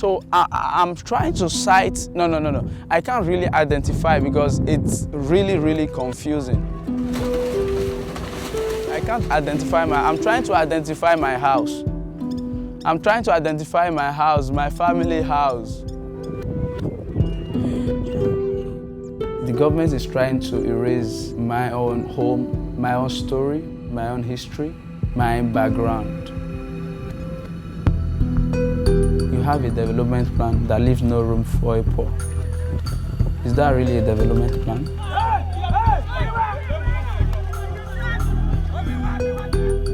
So I'm trying to cite, no. I can't really identify because it's really confusing. I can't identify I'm trying to identify my house. I'm trying to identify my house, my family house. The government is trying to erase my own home, my own story, my own history, my own background. You have a development plan that leaves no room for a poor. Is that really a development plan?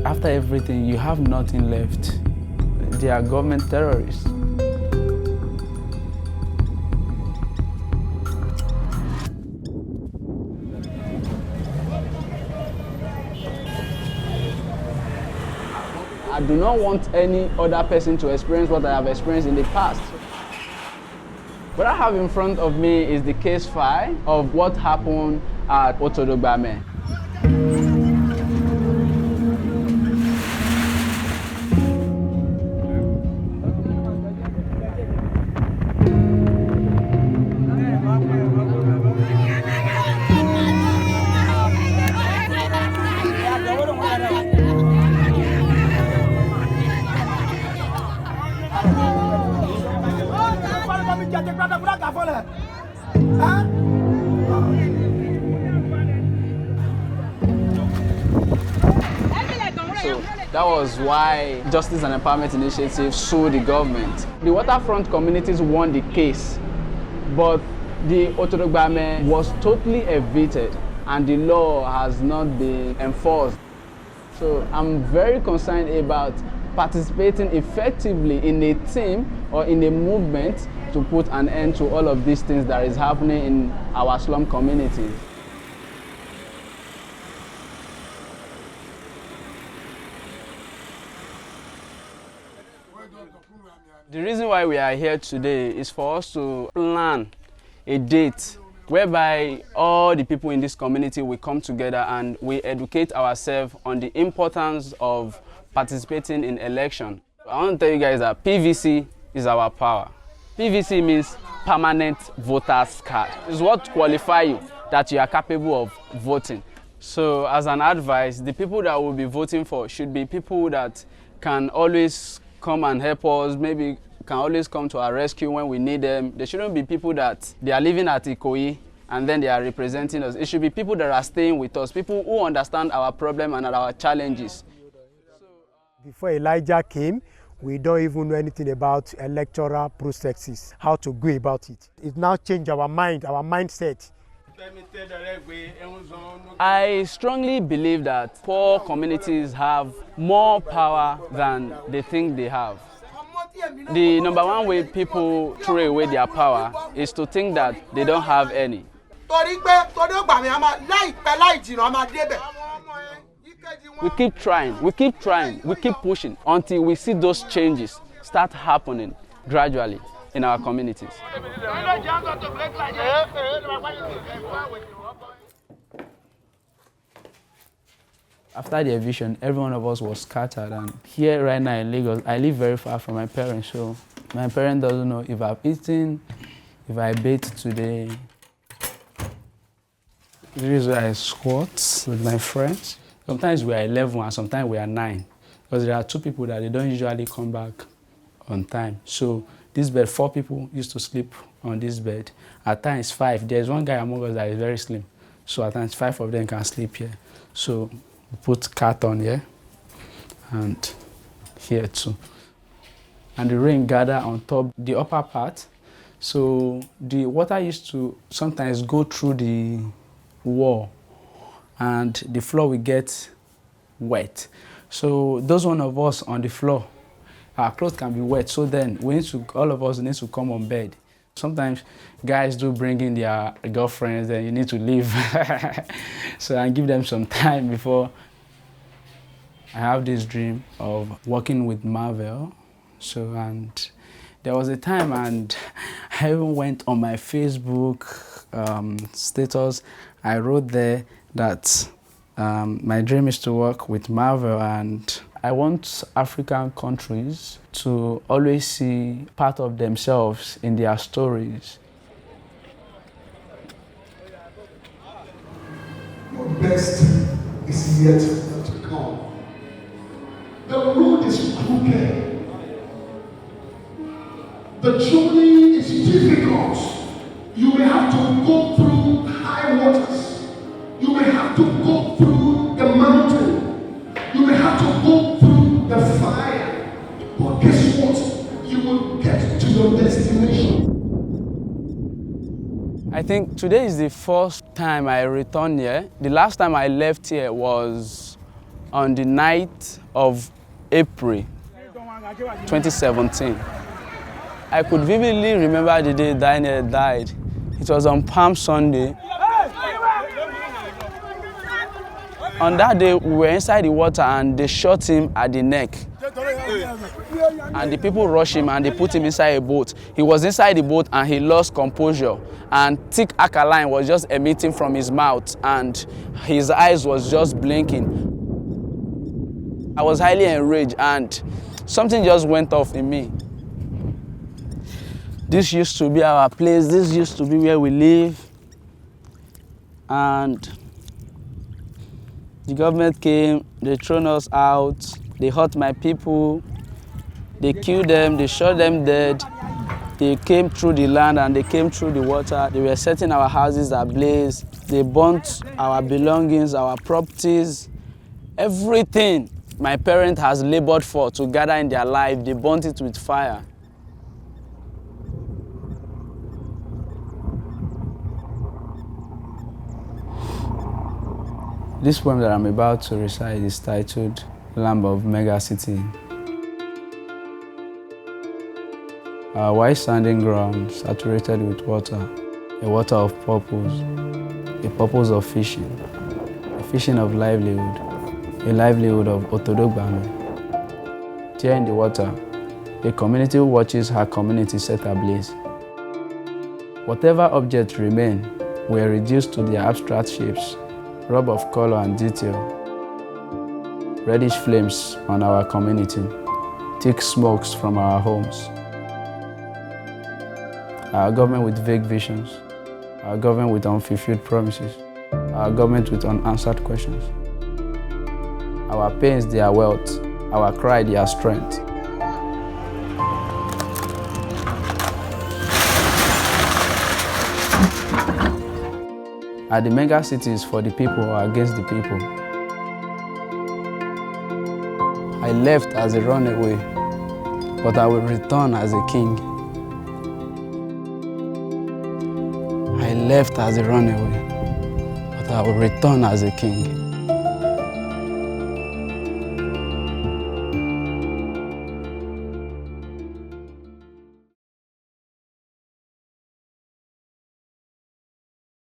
After everything, you have nothing left. They are government terrorists. I do not want any other person to experience what I have experienced in the past. What I have in front of me is the case file of what happened at Otodo Gbame. So that was why Justice and Empowerment Initiative sued the government. The waterfront communities won the case, but the Otodo Gbame was totally evicted and the law has not been enforced. So I'm very concerned about participating effectively in a team or in a movement to put an end to all of these things that is happening in our slum communities. The reason why we are here today is for us to plan a date whereby all the people in this community will come together and we educate ourselves on the importance of participating in election. I want to tell you guys that PVC is our power. PVC means permanent voters card. It's what qualifies you that you are capable of voting. So as an advice, the people that we'll be voting for should be people that can always come and help us, maybe can always come to our rescue when we need them. They shouldn't be people that they are living at Ikoyi and then they are representing us. It should be people that are staying with us, people who understand our problem and our challenges. Before Elijah came, we don't even know anything about electoral processes, how to go about it. It now changed our mind, our mindset. I strongly believe that poor communities have more power than they think they have. The number one way people throw away their power is to think that they don't have any. We keep trying, we keep pushing until we see those changes start happening gradually in our communities. After the eviction, every one of us was scattered, and here right now in Lagos, I live very far from my parents, so my parent doesn't know if I've eaten, if I bathed today. This is where I squat with my friends. Sometimes we are 11 and sometimes we are 9, because there are 2 people that they don't usually come back on time. So this bed, 4 people used to sleep on this bed. At times 5. There's one guy among us that is very slim, so at times 5 of them can sleep here. So we put cat on here and here too. And the rain gather on top, the upper part. So the water used to sometimes go through the wall and the floor will get wet. So those one of us on the floor, our clothes can be wet. So then all of us need to come on bed. Sometimes guys do bring in their girlfriends, then you need to leave. So I give them some time before. I have this dream of working with Marvel. So, and there was a time, and I even went on my Facebook status. I wrote there that my dream is to work with Marvel, and I want African countries to always see part of themselves in their stories. Your best is yet to come. The road is crooked. The journey is difficult. You may have to go through high waters. You may have to go through the mountain. You may have to go through the fire. But guess what? You will get to your destination. I think today is the first time I returned here. The last time I left here was on the night of April 2017. I could vividly remember the day Daniel died. It was on Palm Sunday. On that day, we were inside the water and they shot him at the neck. And the people rushed him and they put him inside a boat. He was inside the boat and he lost composure. And thick alkaline was just emitting from his mouth and his eyes was just blinking. I was highly enraged and something just went off in me. This used to be our place. This used to be where we live. And the government came, they thrown us out, they hurt my people, they killed them, they shot them dead. They came through the land and they came through the water. They were setting our houses ablaze. They burnt our belongings, our properties, everything my parents has labored for to gather in their life, they burnt it with fire. This poem that I'm about to recite is titled Lamb of Mega City. Our white standing ground saturated with water, a water of purpose, a purpose of fishing, a fishing of livelihood, a livelihood of Otodo Gbame. There in the water, a community watches her community set ablaze. Whatever objects remain were reduced to their abstract shapes, rob of color and detail. Reddish flames on our community, thick smokes from our homes. Our government with vague visions, our government with unfulfilled promises, our government with unanswered questions. Our pains, their wealth, our cry, their strength. Are the mega cities for the people or against the people? I left as a runaway, but I will return as a king. I left as a runaway, but I will return as a king.